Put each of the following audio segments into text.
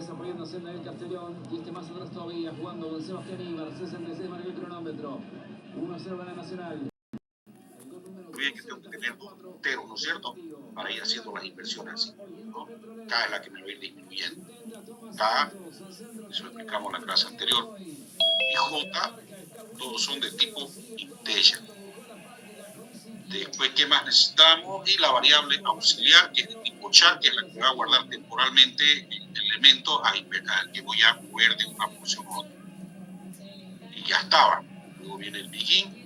apoyándose en el Castellón. Y este más atrás todavía jugando con Sebastián Ibar. 66 marcó el cronómetro. 1-0 gana Nacional. Bien, que tengo que tener dos punteros, ¿no es cierto? Para ir haciendo las inversiones así, ¿no? K es la que me va a ir disminuyendo. K, eso explicamos en la clase anterior. Y J, todos son de tipo integer. Después, ¿qué más necesitamos? Y la variable auxiliar, que es de tipo char, que es la que va a guardar temporalmente el elemento al que voy a mover de una porción a otra. Y ya estaba. Luego viene el begin.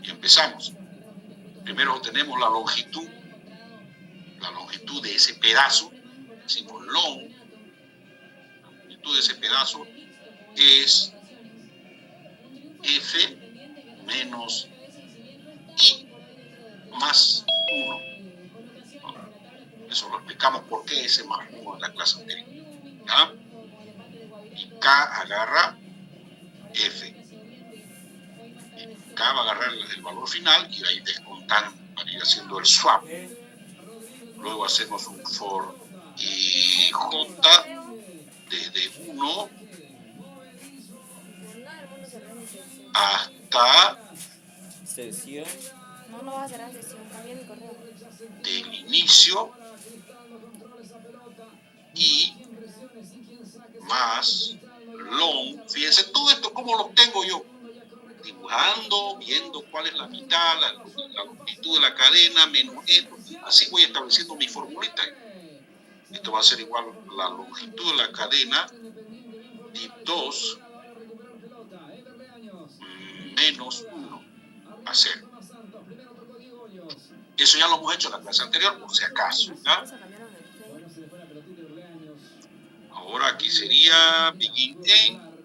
Y empezamos. Primero obtenemos la longitud de ese pedazo. Decimos long. La longitud de ese pedazo es f menos i más 1. Eso lo explicamos por qué ese más 1 en la clase anterior. ¿Ya? Y K agarra F. Y K va a agarrar el valor final y va a ir descontando, para ir haciendo el swap. Luego hacemos un for y J desde 1 hasta sesión. No va a cerrar sesión, cambié mi correo. del inicio y más long. Fíjense todo esto cómo lo tengo yo, dibujando, viendo cuál es la mitad, la longitud de la cadena menos esto. Así voy estableciendo mi formulita. Esto va a ser igual a la longitud de la cadena div 2 menos 1 a 0. Eso ya lo hemos hecho en la clase anterior, por si acaso, ¿ya? Ahora aquí sería begin en.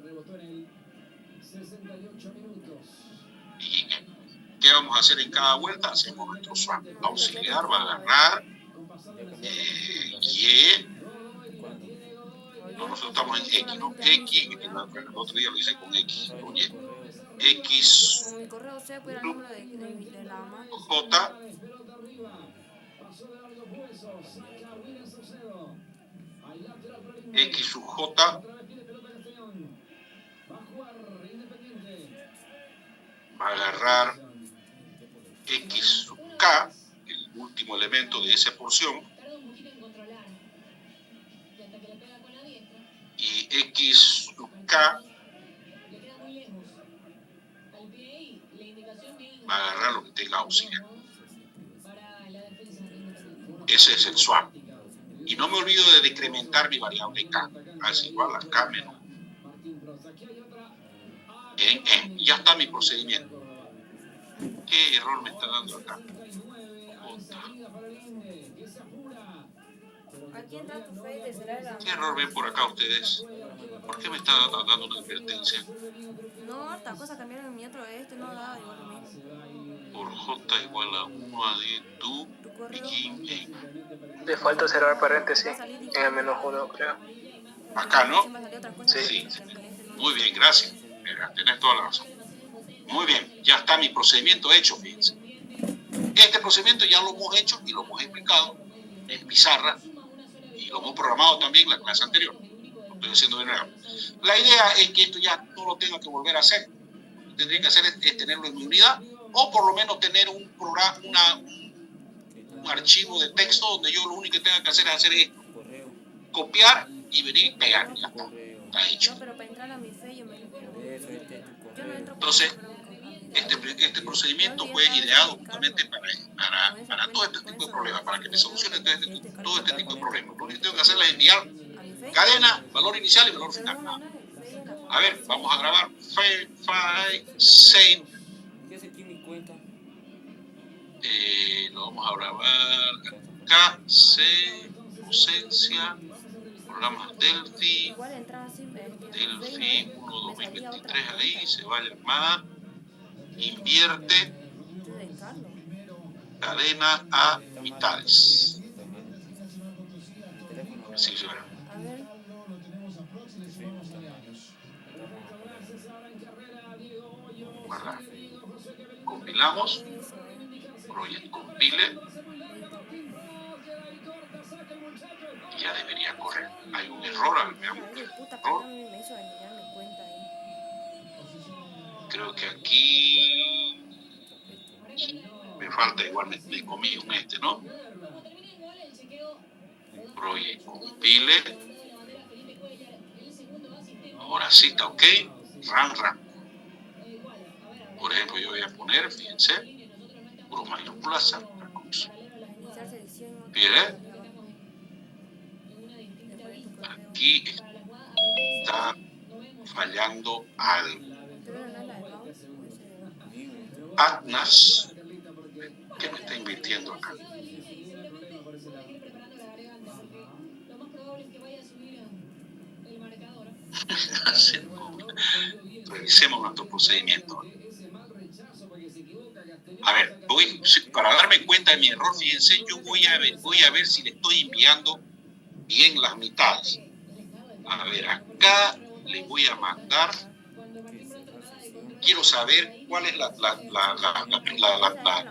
¿Qué vamos a hacer en cada vuelta? Hacemos nuestro swap. Auxiliar va a agarrar Y. No, nosotros estamos en X, ¿no? X, el otro día lo hice con X, o Y. X. Como mi correo C, puede ir al número de la mamá. J. X sub J va a agarrar X sub K, el último elemento de esa porción, y X sub K va a agarrar lo que tenga auxiliar. Ese es el swap. Y no me olvido de decrementar mi variable K. Es igual a K menos. Ya está mi procedimiento. ¿Qué error me está dando acá? ¿Qué error ven por acá ustedes? ¿Por qué me está dando una advertencia? No, harta cosa cambiaron en mi otro no da igual lo mismo. Por J igual a 1 a 10, tu begin en. Le falta cerrar paréntesis en el menos 1, creo. Acá, ¿no? Sí. Muy bien, gracias. Tenés toda la razón. Muy bien, ya está mi procedimiento hecho, fíjense. Este procedimiento ya lo hemos hecho y lo hemos explicado en pizarra y lo hemos programado también en la clase anterior. Lo estoy haciendo de nuevo. La idea es que esto ya no lo tenga que volver a hacer. Lo que tendría que hacer es tenerlo en mi unidad o por lo menos tener un programa, un archivo de texto donde yo lo único que tenga que hacer es hacer esto. Copiar y venir y pegar. Ya está. Está hecho. No, pero para entrar a mi fe yo me lo quiero. Yo no entro. Entonces, este procedimiento fue ideado justamente para todo este tipo de problemas, para que me solucione todo este tipo de problemas. Lo que tengo que hacer es enviar cadena, valor inicial y valor final. A ver, vamos a grabar file save. ¿Qué hace aquí mi cuenta? Lo vamos a grabar acá, C, ausencia, programas Delphi, Delphi 1 2023 ahí, se va a llamar invierte cadena a mitades. Sí, se verá. Guardar. Compilamos. Project compile. Y ya debería correr. Hay un error, veamos. Madre de puta, Error. ¿por qué me hizo dañar mi cuenta ahí? Creo que aquí me falta igual, me comí un ¿no? Project compile. Ahora sí está ok. Run. Por ejemplo, yo voy a poner, fíjense, puro mayúsculas Santa Cruz. Iniciar selección. Mire, aquí está fallando algo. Pero no es la de mouse, Atnas, que me está invirtiendo acá. Revisemos nuestro procedimiento. A ver, para darme cuenta de mi error, fíjense, yo voy a ver si le estoy enviando bien las mitades. A ver, acá le voy a mandar. Quiero saber cuál es la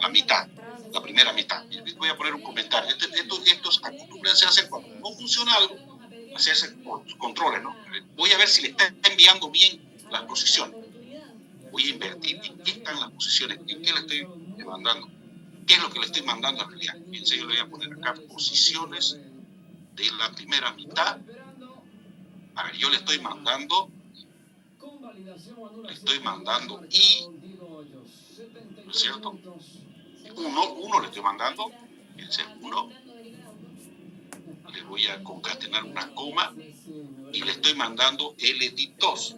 mitad, la primera mitad. Voy a poner un comentario. Estos acostúmbrense a hacer cuando no funciona algo, hacerse controles, ¿no? Voy a ver si le está enviando bien las posiciones. Voy a invertir en qué están las posiciones, en qué le estoy mandando. ¿Qué es lo que le estoy mandando en realidad? Fíjense, yo le voy a poner acá posiciones de la primera mitad. A ver, yo le estoy mandando y, ¿no es cierto? Uno le estoy mandando, fíjense, uno. Le voy a concatenar una coma y le estoy mandando LD2.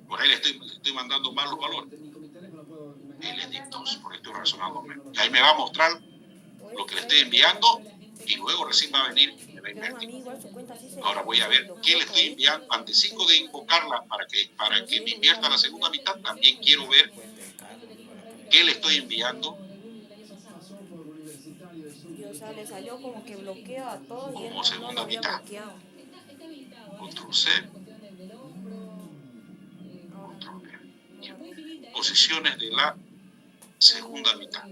Por ahí le estoy mandando mal los valores. LD2, porque estoy razonando. Y ahí me va a mostrar lo que le estoy enviando y luego recién va a venir y me va a invertir. Ahora voy a ver qué le estoy enviando. Antes de invocarla para que me invierta la segunda mitad, también quiero ver qué le estoy enviando. O sea, le salió como que bloqueo a todos y como él segunda no lo había mitad. bloqueado. Control C. Control V. Posiciones de la segunda mitad.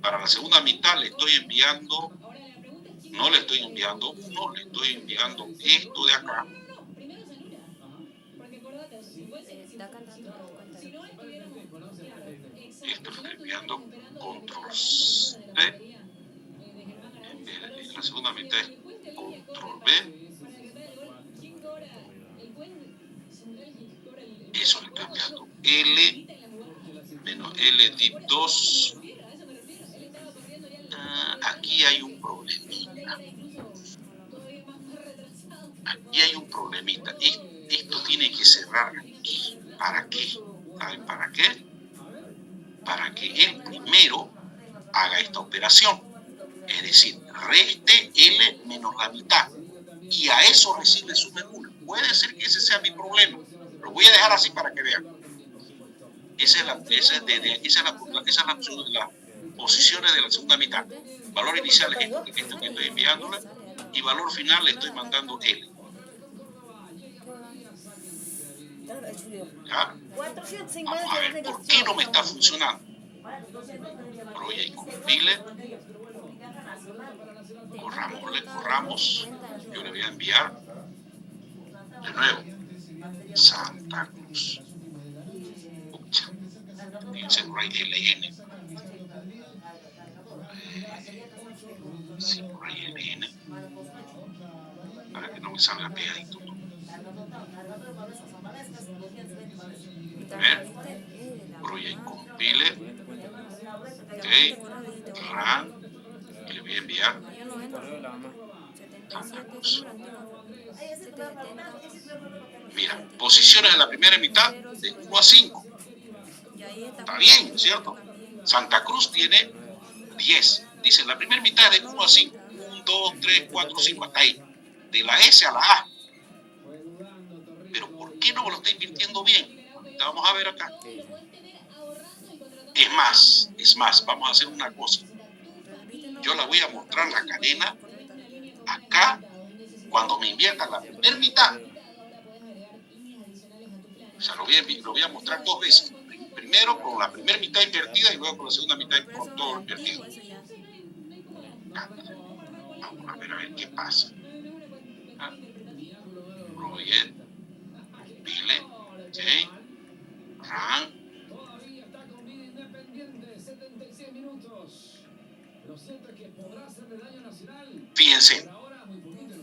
Para la segunda mitad le estoy enviando, no le estoy enviando uno, le estoy enviando esto de acá. Esto lo estoy enviando Control C. En la segunda mitad es Control B. Eso le estoy enviando L menos LD2. Aquí hay un problemita. Aquí hay un problemita. Esto tiene que cerrar aquí. ¿Para qué? ¿Saben para qué? Para que él primero haga esta operación. Es decir, reste L menos la mitad. Y a eso recibe su menú. Puede ser que ese sea mi problema. Lo voy a dejar así para que vean. Esa es las posiciones de la segunda mitad. Valor inicial es esto que estoy enviándole. Y valor final le estoy mandando L. ¿Ya? Vamos a ver, ¿por qué no me está funcionando? Project compile. Corramos. Yo le voy a enviar de nuevo Santa Cruz. Fíjense, por ahí LN. Sí, por ahí LN. Para que no me salga pegadito. A ver. Project compile. Ok. Run. Y le voy a enviar Santa Cruz. Mira, posiciones de la primera mitad de 1 a 5. Está bien, ¿cierto? Santa Cruz tiene 10. Dice, la primera mitad es de 1 a 5. 1, 2, 3, 4, 5, hasta ahí. De la S a la A. Pero ¿por qué no me lo está invirtiendo bien? Vamos a ver acá. Es más, vamos a hacer una cosa. Yo la voy a mostrar la cadena acá cuando me inviertan la primera mitad. O sea, lo voy a mostrar 2 veces. primero con la primera mitad invertida y luego con la segunda mitad Pero eso con es todo muy invertido. antiguo, eso ya. Vamos a ver qué pasa. Roger, Pile, Jay, Ran. Todavía está con vida Independiente, 76 minutos. Lo cierto es que podrá hacerle daño Nacional. Fíjense,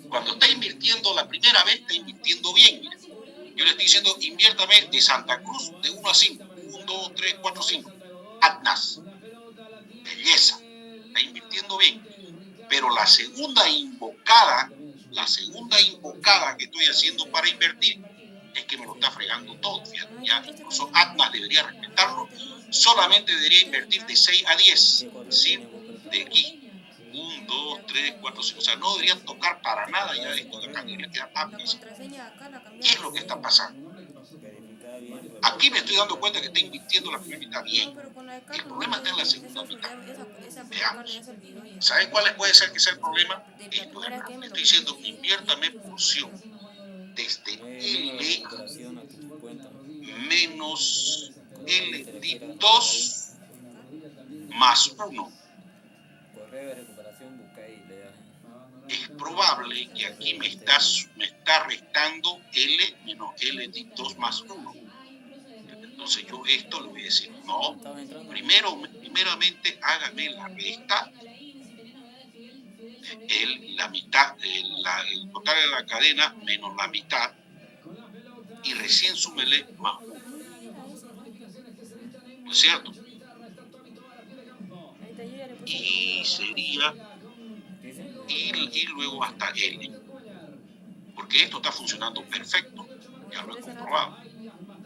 cuando está invirtiendo la primera vez, está invirtiendo bien. Mira. Yo le estoy diciendo, inviértame de Santa Cruz de 1 a 5. 1, 2, 3, 4, 5. Atlas. Belleza. Está invirtiendo bien. Pero la segunda invocada que estoy haciendo para invertir es que me lo está fregando todo. Fíjate, ya incluso Atlas debería respetarlo. Solamente debería invertir de 6 a 10. ¿Sí? De aquí. 1, 2, 3, 4, 5. O sea, no deberían tocar para nada ya esto de acá. Debería quedar La Atlas. contraseña acá la ¿Qué es cambiaron. lo que está pasando? Aquí me estoy dando cuenta que está invirtiendo la primera mitad No, bien. pero con la de El Carlos problema no, está en la esa segunda mitad. esa Veamos. ya se olvidó ya. ¿Saben cuál puede ser que sea el problema? De la Esto de primera acá. que me lo Estoy diciendo, puse. inviértame porción desde Número de L recuperación a tu cuenta. menos L2 más 1. Correo de recuperación, busca ahí, le das. Es probable que aquí me está restando L menos L2 más 1. Entonces yo esto le voy a decir, no, primeramente hágame la resta, la mitad, el total de la cadena menos la mitad, y recién súmele más 1. ¿No es cierto? Y sería, y luego hasta L. Porque esto está funcionando perfecto. Ya lo he comprobado.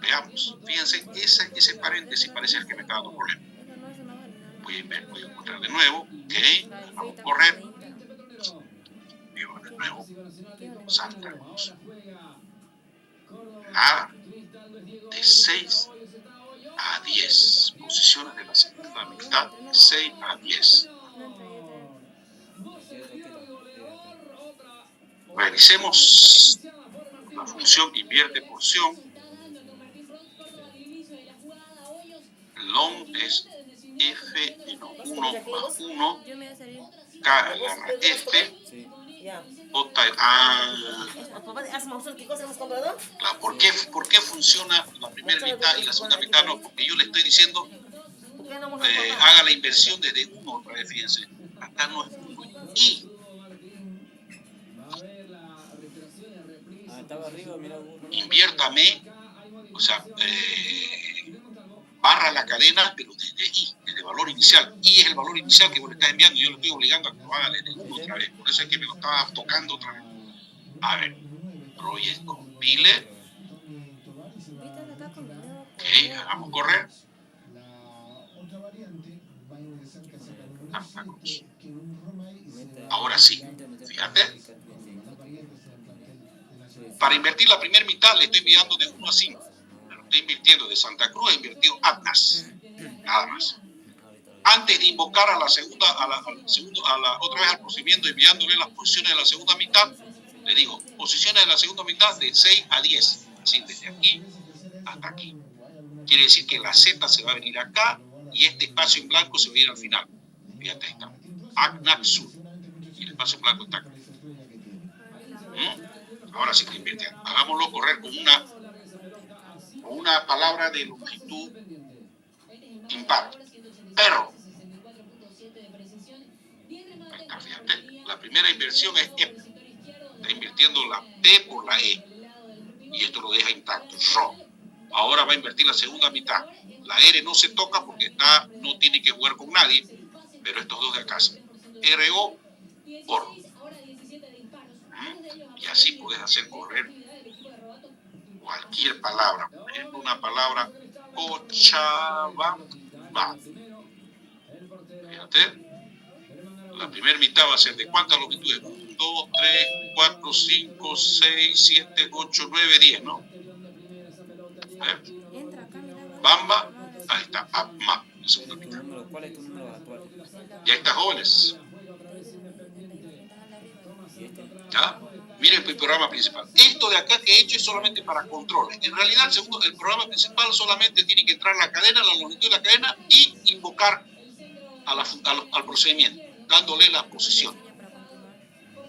Veamos. Fíjense, ese paréntesis parece el que me está dando problema. Voy a encontrar de nuevo. Ok. Vamos a correr. Digo de nuevo. Santa Cruz. Nada. De 6 a 10. Posiciones de la segunda mitad. De 6 a 10. Revisemos la función invierte porción. Long es F menos 1 más 1. K agarra F. J ¿Por qué funciona la primera mitad y la segunda mitad no? Porque yo le estoy diciendo haga la inversión desde 1 otra vez, fíjense. Acá no es 1. Y estaba arriba, mira. Inviértame, o sea, barra la cadena, pero desde I, desde valor inicial. I es el valor inicial que vos le estás enviando. Yo lo estoy obligando a que lo haga desde 1 otra vez. Por eso es que me lo estaba tocando otra vez. A ver, Project compile. Ok, hagamos correr. Ahora sí, fíjate. Para invertir la primera mitad le estoy enviando de 1 a 5. Pero estoy invirtiendo de Santa Cruz, he invertido Atlas. Nada más. Antes de invocar a la segunda, otra vez al procedimiento, enviándole las posiciones de la segunda mitad, le digo, posiciones de la segunda mitad de 6 a 10. Así, desde aquí hasta aquí. Quiere decir que la Z se va a venir acá y este espacio en blanco se va a ir al final. Fíjate, ahí está. ACNAC Sur. Y el espacio en blanco está acá. Ahora sí que invierte. Hagámoslo correr con una palabra de longitud impar. Perro. Ahí está, fíjate. La primera inversión es E. Está invirtiendo la P por la E. Y esto lo deja intacto. RO. Ahora va a invertir la segunda mitad. La R no se toca porque no tiene que jugar con nadie, pero estos dos de acá. RO por. Y así puedes hacer correr cualquier palabra. Por ejemplo, una palabra Cochabamba. Fíjate. La primera mitad va a ser de cuántas longitudes. 1, 2, 3, 4, 5, 6, 7, 8, 9, 10, ¿no? Bamba, ahí está, Map, la segunda mitad. ¿Cuál es tu número actual? Ya está, jóvenes. ¿Ya? Miren el programa principal. Esto de acá que he hecho es solamente para controles. En realidad, el programa principal solamente tiene que entrar la cadena, la longitud de la cadena y invocar al procedimiento, dándole la posición.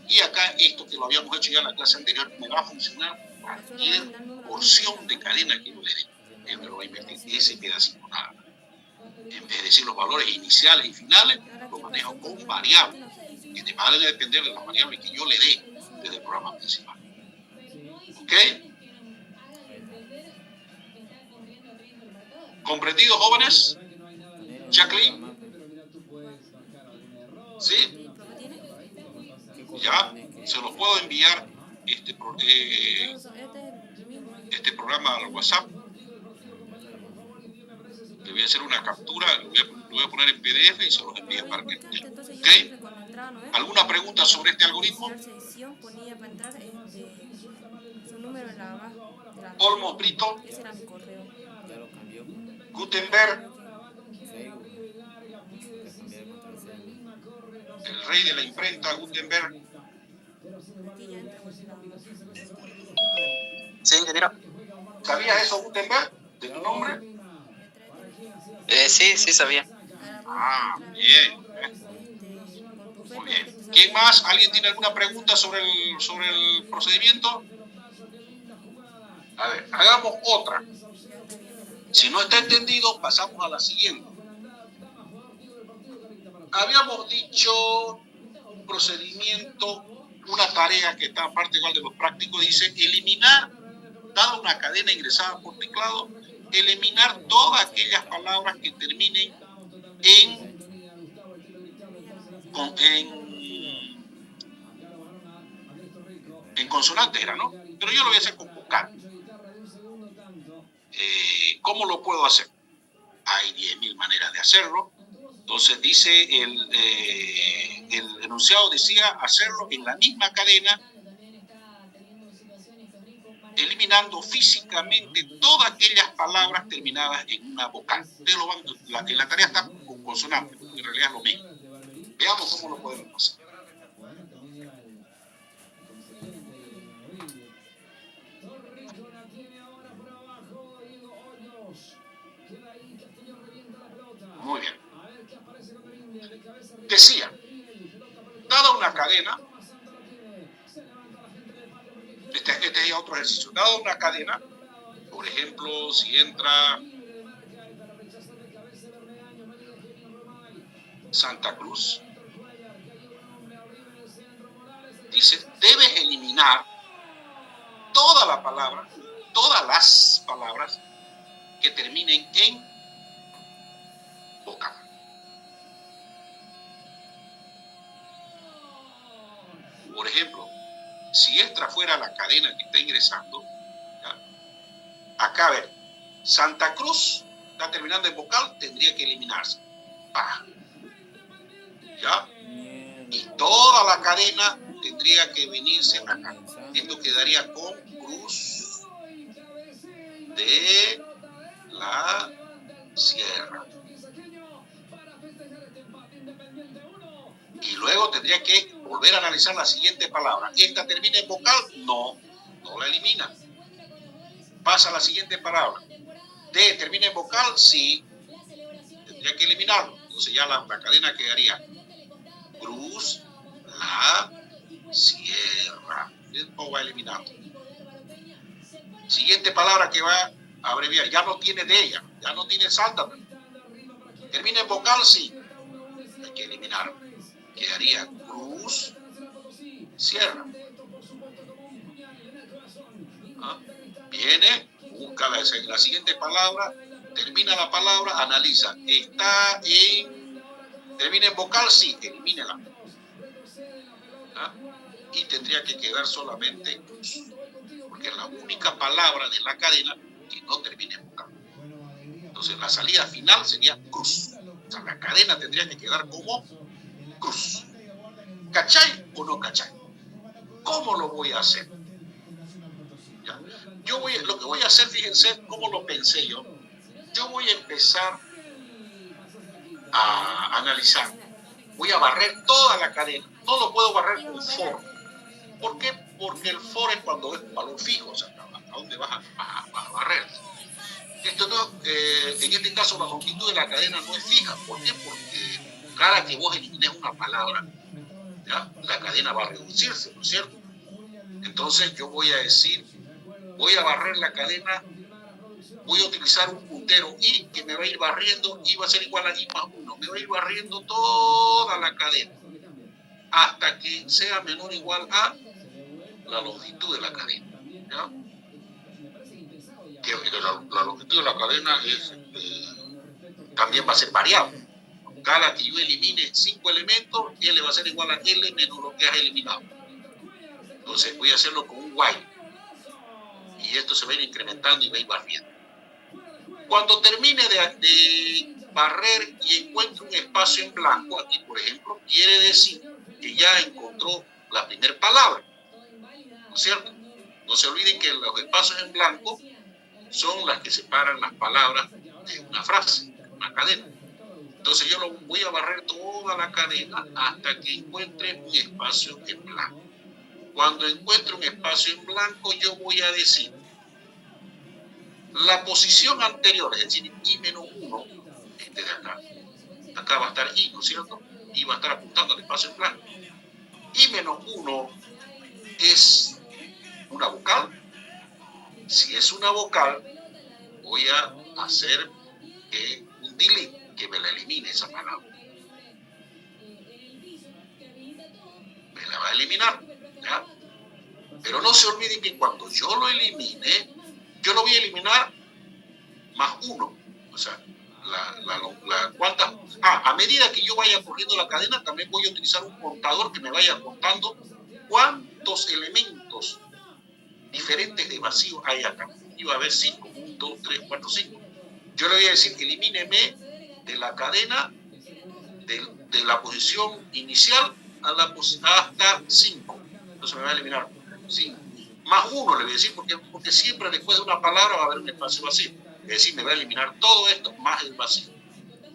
Y acá, esto que lo habíamos hecho ya en la clase anterior, me va a funcionar cualquier porción de cadena que yo le dé. Él me lo va a invertir ese pedacito nada. En vez de decir los valores iniciales y finales, lo manejo con variables, que te van a depender de las variables que yo le dé desde el programa principal. ¿Ok? ¿Comprendido, jóvenes? Jacqueline. ¿Sí? Ya, se los puedo enviar este programa al WhatsApp. Le voy a hacer una captura, lo voy a poner en PDF y se los envío para que estén. ¿Ok? ¿Alguna pregunta sobre este algoritmo? Olmos Brito, Ya lo cambió. Gutenberg, Facebook. Le cambié la contraseña. el rey de la imprenta, Gutenberg. Sí, ingeniero. ¿Sabías eso, Gutenberg? ¿De tu nombre? Sí, sí sabía. Ah, bien. Muy bien. ¿Quién más? ¿Alguien tiene alguna pregunta sobre el procedimiento? A ver, hagamos otra. Si no está entendido, pasamos a la siguiente. Habíamos dicho un procedimiento, una tarea que está aparte igual de los prácticos, dice eliminar, dada una cadena ingresada por teclado, eliminar todas aquellas palabras que terminen en consonante, era, ¿no? Pero yo lo voy a hacer con vocal. ¿Cómo lo puedo hacer? Hay 10.000 maneras de hacerlo. Entonces dice, el enunciado decía hacerlo en la misma cadena, eliminando físicamente todas aquellas palabras terminadas en una vocal. En la tarea está con consonante, en realidad es lo mismo. Veamos cómo lo podemos hacer. Muy bien. Decía, dada una cadena, este es otro ejercicio, dada una cadena, por ejemplo, si entra Santa Cruz, dice, debes eliminar todas las palabras que terminen en vocal. Por ejemplo, si esta fuera la cadena que está ingresando, ¿ya? Acá, a ver, Santa Cruz está terminando en vocal, tendría que eliminarse. ¿Ya? Y toda la cadena tendría que venirse acá. Esto quedaría con Cruz de la Sierra. Y luego tendría que volver a analizar la siguiente palabra. ¿Esta termina en vocal? No la elimina. Pasa a la siguiente palabra. ¿D termina en vocal? Sí. Tendría que eliminarlo. Entonces ya la cadena quedaría Cruz, la Sierra. Después va eliminando. Siguiente palabra que va a abreviar. Ya no tiene D, ya no tiene Santa. ¿Termina en vocal? Sí. Hay que eliminarlo. Quedaría Cruz, Sierra. Viene, busca la siguiente palabra, termina la palabra, analiza. ¿Termina en vocal? Sí, elimínela. Y tendría que quedar solamente Cruz, porque es la única palabra de la cadena que no termina en vocal. Entonces la salida final sería Cruz. O sea, la cadena tendría que quedar como Cruz. ¿Cachai o no cachai? ¿Cómo lo voy a hacer? ¿Ya? Lo que voy a hacer, fíjense cómo lo pensé yo. Yo voy a empezar a analizar. Voy a barrer toda la cadena. No lo puedo barrer con for. ¿Por qué? porque el for es cuando es un valor fijo, o sea, a dónde vas a barrer. Esto no, en este caso la longitud de la cadena no es fija. ¿Por qué? Porque cada que vos elimines una palabra, ¿ya? La cadena va a reducirse, ¿no es cierto? Entonces yo voy a decir, voy a barrer la cadena, voy a utilizar un puntero i que me va a ir barriendo, i va a ser igual a i más 1, me va a ir barriendo toda la cadena hasta que sea menor o igual a la longitud de la cadena, ¿ya? Que la longitud de la cadena es, también va a ser variable. Cada que yo elimine 5 elementos, L va a ser igual a L menos lo que has eliminado. Entonces voy a hacerlo con un while. Y esto se va a ir incrementando y va a ir barriendo. Cuando termine de barrer y encuentre un espacio en blanco, aquí por ejemplo, quiere decir que ya encontró la primera palabra. ¿No es cierto? No se olviden que los espacios en blanco son las que separan las palabras de una frase, una cadena. Entonces yo lo voy a barrer toda la cadena hasta que encuentre un espacio en blanco. Cuando encuentre un espacio en blanco, yo voy a decir la posición anterior, es decir, i menos 1, este de acá. Acá va a estar i, ¿no es cierto? Y va a estar apuntando al espacio en blanco. I menos 1 es una vocal. Si es una vocal, voy a hacer un delete, que me la elimine esa palabra. Me la va a eliminar, ¿ya? Pero no se olviden que cuando yo lo elimine, yo lo voy a eliminar más 1. O sea, ¿cuántas? A medida que yo vaya corriendo la cadena, también voy a utilizar un contador que me vaya contando cuántos elementos diferentes de vacío hay acá. Y va a haber 5, 1, 2, 3, 4, 5. Yo le voy a decir, elimíneme de la cadena, de la posición inicial hasta 5. Entonces me va a eliminar 5. Más 1 le voy a decir, porque siempre después de una palabra va a haber un espacio vacío. Es decir, me va a eliminar todo esto más el vacío.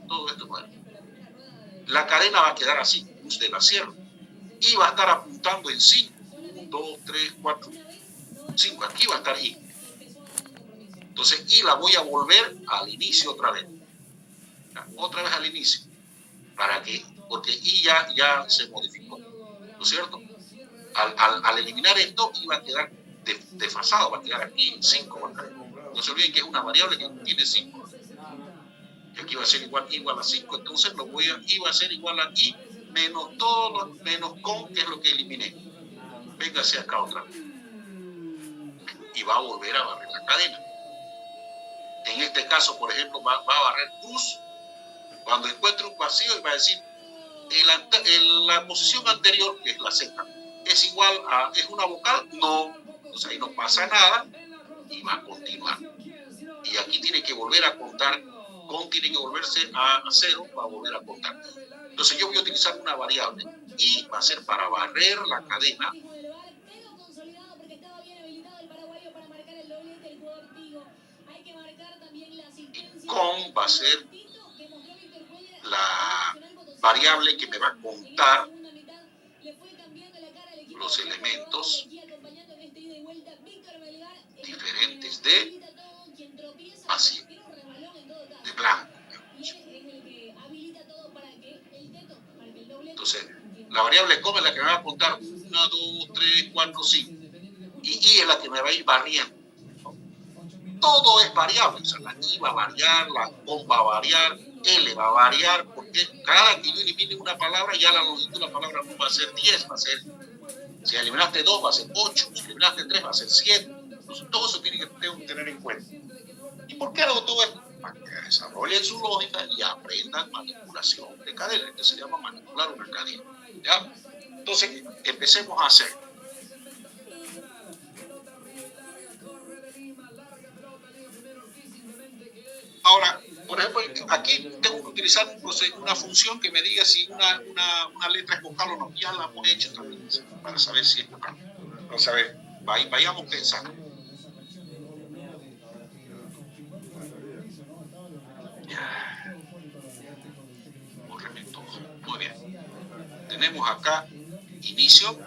Todo esto va a eliminar. La cadena va a quedar así, usted la cierra. Y va a estar apuntando en 5. 1, 2, 3, 4, 5. Aquí va a estar I. Entonces, I la voy a volver al inicio otra vez. Otra vez al inicio. ¿Para qué? Porque I ya se modificó. ¿No es cierto? Al eliminar esto, I va a quedar desfasado. Va a quedar aquí en 5. No se olviden que es una variable que tiene 5. Y aquí va a ser igual a 5. Entonces, I va a ser igual a I menos con, que es lo que eliminé. Véngase acá otra vez. Y va a volver a barrer la cadena. En este caso, por ejemplo, va a barrer cruz. Cuando encuentre un vacío, y va a decir, la posición anterior, que es la Z, es igual a, ¿es una vocal? No. Entonces ahí no pasa nada y va a continuar. Y aquí tiene que volver a contar, tiene que volverse a 0 para volver a contar. Entonces yo voy a utilizar una variable y va a ser para barrer la cadena. Y con va a ser la variable que me va a contar los elementos diferentes de vacío, de blanco. Entonces, la variable com es la que me va a contar 1, 2, 3, 4, 5. Y I es la que me va a ir barriendo. Todo es variable. O sea, la I va a variar, la com va a variar, L va a variar, porque cada que yo elimine una palabra, ya la longitud de la palabra no va a ser 10, va a ser, si eliminaste 2 va a ser 8, si eliminaste 3 va a ser 7. Entonces, todo eso tiene que tener en cuenta. ¿Y por qué hago todo esto? Para que desarrollen su lógica y aprendan manipulación de cadena. Esto se llama manipular una cadena. ¿Ya? Entonces, empecemos a hacer. Ahora, por ejemplo, aquí tengo que utilizar una función que me diga si una letra es vocal o no. Ya la hemos hecho también, para saber si es vocal. Entonces, a ver, vayamos pensando. Muy bien. Tenemos acá inicio.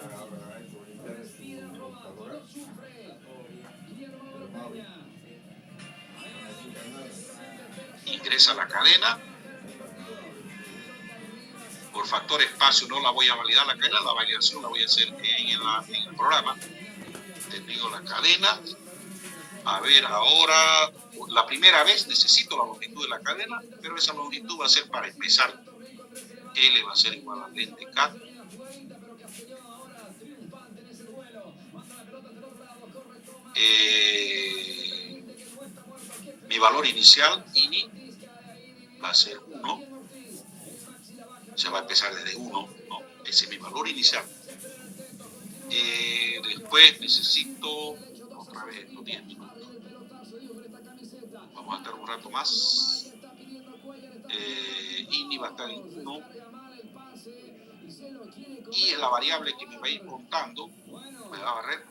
Empieza la cadena. Por factor espacio no la voy a validar la cadena, la validación la voy a hacer en el programa. Tengo la cadena. A ver, ahora, la primera vez necesito la longitud de la cadena, pero esa longitud va a ser para empezar. L va a ser igual a lente K. Mi valor inicial, INI, va a ser 1. Se va a empezar desde 1, ¿no? Ese es mi valor inicial. Después necesito otra vez estos 10 minutos. Vamos a estar un rato más. INI va a estar en 1. Y es la variable que me va a ir contando. Me va a barrer,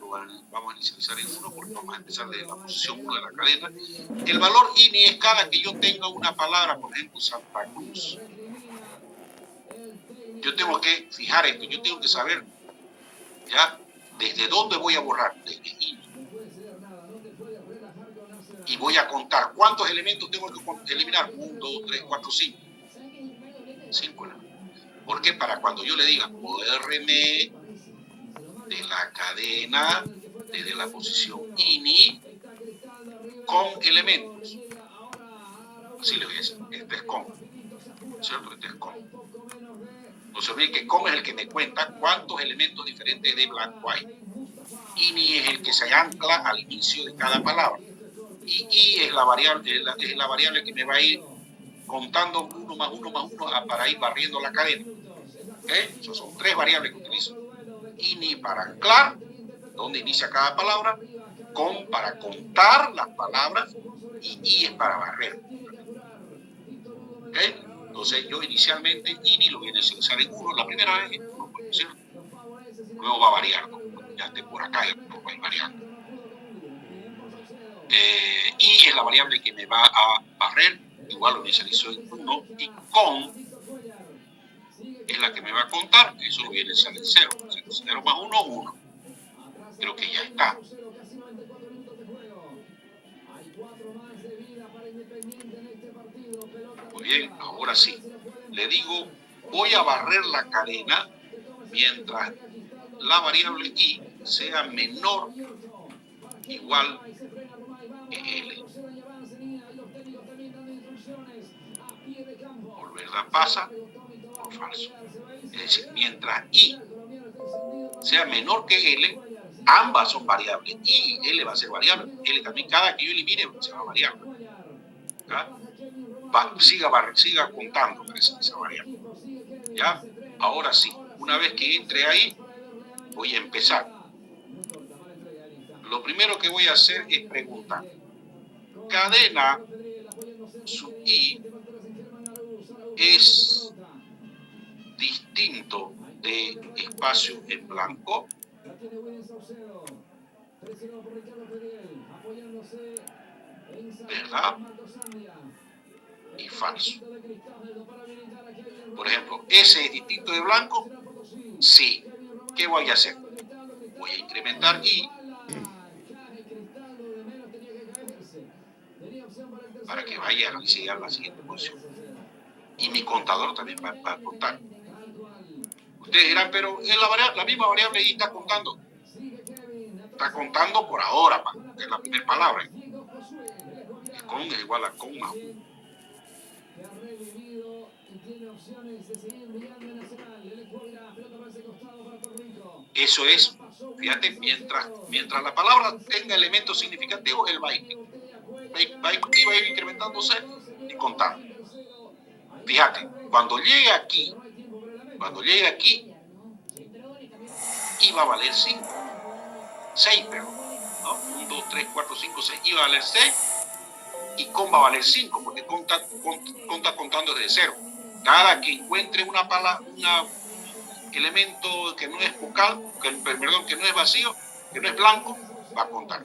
vamos a inicializar en 1 porque vamos a empezar desde la posición 1 de la cadena. El valor INI es cada que yo tenga una palabra, por ejemplo, Santa Cruz. Yo tengo que fijar esto, yo tengo que saber ya desde dónde voy a borrar, desde INI. Y voy a contar cuántos elementos tengo que eliminar. 1, 2, 3, 4, 5. 5 elementos. ¿Por qué? Para cuando yo le diga bórreme de la cadena desde la posición INI con elementos. Así le voy a decir. Este es con. ¿Cierto? Este es con. No se olviden que com es el que me cuenta cuántos elementos diferentes de blanco hay. INI es el que se ancla al inicio de cada palabra. Y I es la variable que me va a ir contando 1 más 1 más 1 para ir barriendo la cadena. ¿Okay? Esas son 3 variables que utilizo. INI para anclar, donde inicia cada palabra, com para contar las palabras y I es para barrer. ¿Okay? Entonces yo inicialmente INI lo voy a inicializar en 1 la primera vez, ¿no? Luego va a variar, ¿no? Ya esté por acá, ya no va a ir variando. I es la variable que me va a barrer, igual lo inicializo en 1, y con es la que me va a contar, eso lo voy a iniciar en 0, 0 más 1, 1. Creo que ya está. Muy bien, ahora sí. Le digo, voy a barrer la cadena mientras la variable I sea menor o igual que L. Por verdad pasa, por falso. Es decir, mientras I sea menor que L, ambas son variables. I y L va a ser variable. L también, cada que yo elimine, se va a variar. Siga contando esa variable. ¿Ya? Ahora sí, una vez que entre ahí, voy a empezar. Lo primero que voy a hacer es preguntar. Cadena sub I es distinto de espacio en blanco. ¿Verdad? Y falso. Por ejemplo, ¿S es distinto de blanco? Sí. ¿Qué voy a hacer? Voy a incrementar I para que vaya a iniciar la siguiente posición. Y mi contador también va a contar. Ustedes dirán, pero es la misma variable I está contando. Está contando por ahora, que es la primera palabra. El con es igual a con más 1. Eso es, fíjate, mientras la palabra tenga elementos significativos, él va a ir incrementándose y contando. Fíjate, cuando llegue aquí, I va a valer 5. 6, perdón. ¿No? 1, 2, 3, 4, 5, 6. I va a valer 6 y con va a valer 5 porque conta contando desde 0. Cada que encuentre un elemento que no es vocal, que no es vacío, que no es blanco, va a contar.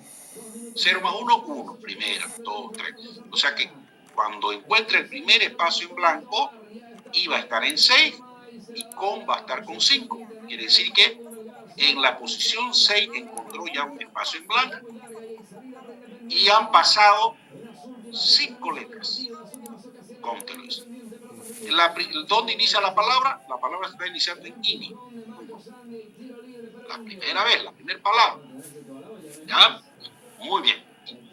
0 más 1, 1. Primera, 2, 3. O sea que cuando encuentre el primer espacio en blanco, I va a estar en 6 y con va a estar con 5. Quiere decir que en la posición 6 encontró ya un espacio en blanco y han pasado 5 letras. ¿Cómo te lo dice? ¿Dónde inicia la palabra? La palabra está iniciando en INI. La primera vez, la primera palabra. ¿Ya? Muy bien.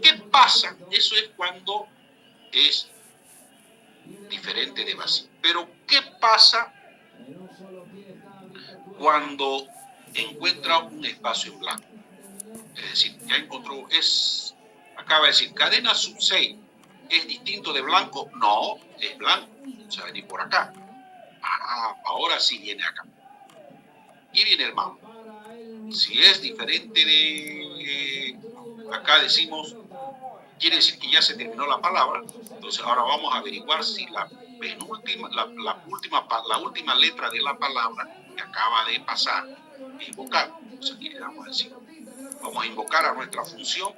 ¿Qué pasa? Eso es cuando es diferente de vacío. Pero ¿qué pasa cuando encuentra un espacio en blanco? Es decir, ya encontró, acaba de decir, cadena sub 6, ¿es distinto de blanco? No, es blanco, o sea, venir por acá. Ahora sí viene acá. Y viene el mambo. Si es diferente de acá decimos, quiere decir que ya se terminó la palabra. Entonces ahora vamos a averiguar si la última letra de la palabra que acaba de pasar es vocal. Entonces aquí le vamos a decir, vamos a invocar a nuestra función,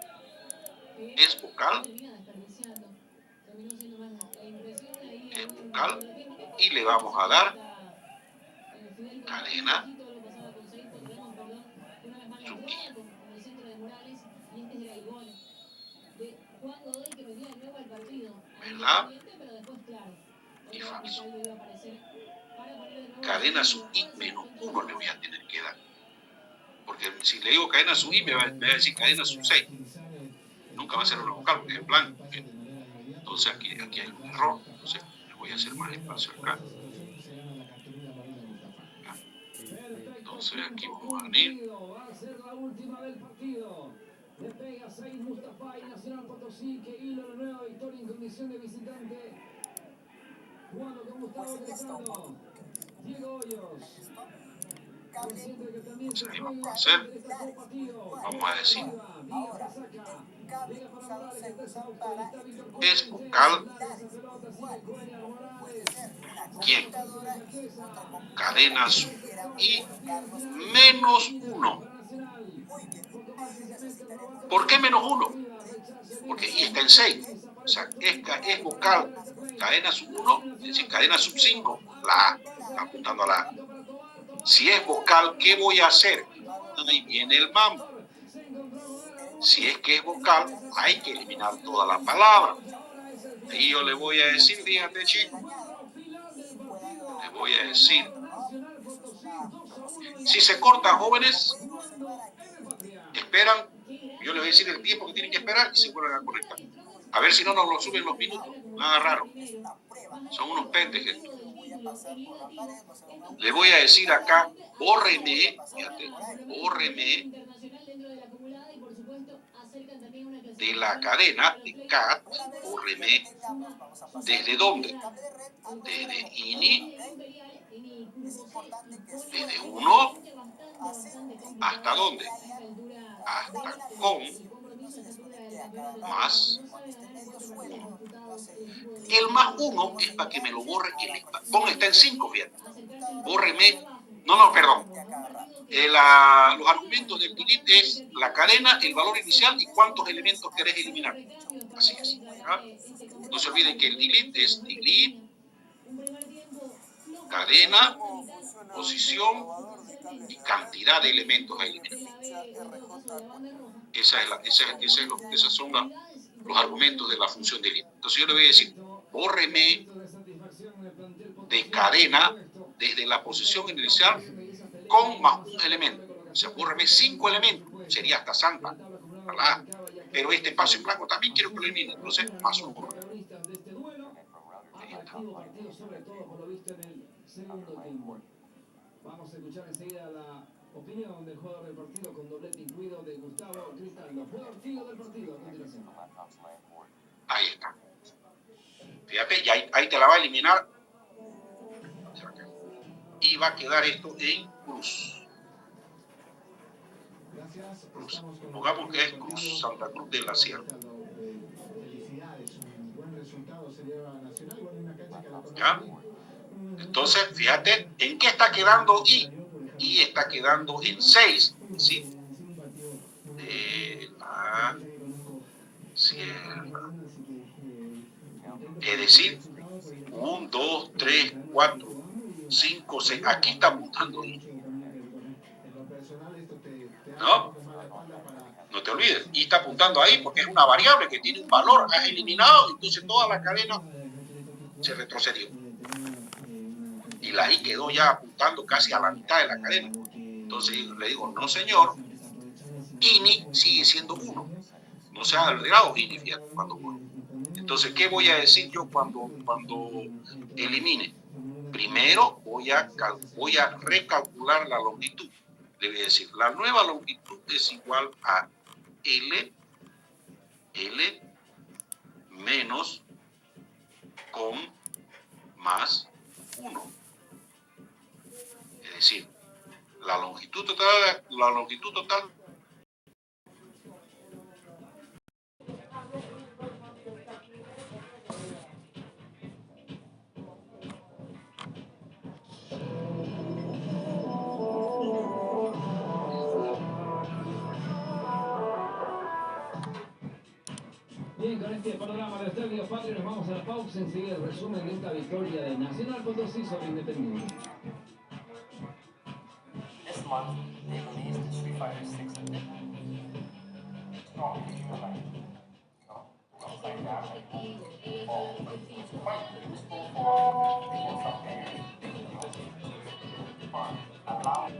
es vocal, y le vamos a dar cadena sub I. ¿Verdad? Y falso. Cadena sub I menos 1 le voy a tener que dar. Porque si le digo cadena sub I, me va a decir cadena sub 6. Nunca va a ser una vocal porque es blanco. Entonces aquí hay un error. Entonces le voy a hacer más espacio acá. Entonces aquí vamos a venir. Le pega 6 Mustafa y Nacional Potosí, que hilo la nueva victoria en condición de visitante. Jugando con Gustavo Crescano. Diego Hoyos. Consciente que también se juega Vamos a hacer. esta Copa Tío. Vamos a decir. Díaz que saca. Llega para Morales, que está exhausto. Está Víctor Es vocal. ¿Quién? Cadena sub I menos 1. ¿Por qué menos 1? Porque I está en 6. O sea, es vocal. Cadena sub 1, es decir, cadena sub 5. La A. Está apuntando a la A. Si es vocal, ¿qué voy a hacer? Ahí viene el mambo. Si es que es vocal, hay que eliminar toda la palabra. Y yo le voy a decir, fíjate, chicos. Le voy a decir. Si se cortan, jóvenes, esperan. Yo les voy a decir el tiempo que tienen que esperar y se vuelven a conectar. A ver si no nos lo suben los minutos. Nada raro. Son unos pendejes. Le voy a decir acá, bórreme, fíjate, bórreme de la cadena de CAT, bórreme, ¿desde dónde? Desde INI, desde 1, ¿hasta dónde? Hasta con más 1. El más 1 es para que me lo borre el espacio. Con está en 5, fíjate. Bórreme. Perdón. Los argumentos del delete es la cadena, el valor inicial y cuántos elementos querés eliminar. Así es. No se olviden que el delete es delete, cadena, posición y cantidad de elementos a eliminar. Esos son los argumentos de la función delete. Entonces yo le voy a decir, bórreme de cadena desde la posición inicial con más un elemento. O sea, bórreme 5 elementos. Sería hasta santa. ¿Verdad? Pero este espacio en blanco también quiero que lo elimine. Entonces, más 1. Vamos a escuchar enseguida la opinión del jugador del partido con doblete incluido de Gustavo Cristaldo. Jugador tío del partido a continuación. Ahí está. Fíjate, ya ahí te la va a eliminar. Y va a quedar esto en cruz. Cruz. Pongamos que es Cruz Santa Cruz de la Sierra. ¿Ya? Entonces, fíjate, ¿en qué está quedando I? I está quedando en 6. ¿Sí? De la Sierra. Es decir, 1, 2, 3, 4, 5, 6. Aquí está apuntando I. ¿No? No te olvides. I está apuntando ahí porque es una variable que tiene un valor. Has eliminado, entonces toda la cadena se retrocedió. Y la I quedó ya apuntando casi a la mitad de la cadena. Entonces le digo, no señor, INI sigue siendo 1. No se ha agregado INI, fíjate, cuando voy. Entonces, ¿qué voy a decir yo cuando elimine? Primero voy a recalcular la longitud. Le voy a decir, la nueva longitud es igual a L menos con más 1. Es decir, la longitud total. Bien, con este panorama del Estadio Patria nos vamos a la pausa. Enseguida el resumen de esta victoria de Nacional Potosí sobre Independiente. This month, they released Street Fighter 6 Edition. No, you were like, no, it's like that. Oh, it's quite useful for some players. Allow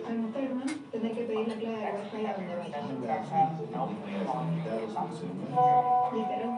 Enferma, tenés que pedir la clave de Wi-Fi a donde vayas. Literal.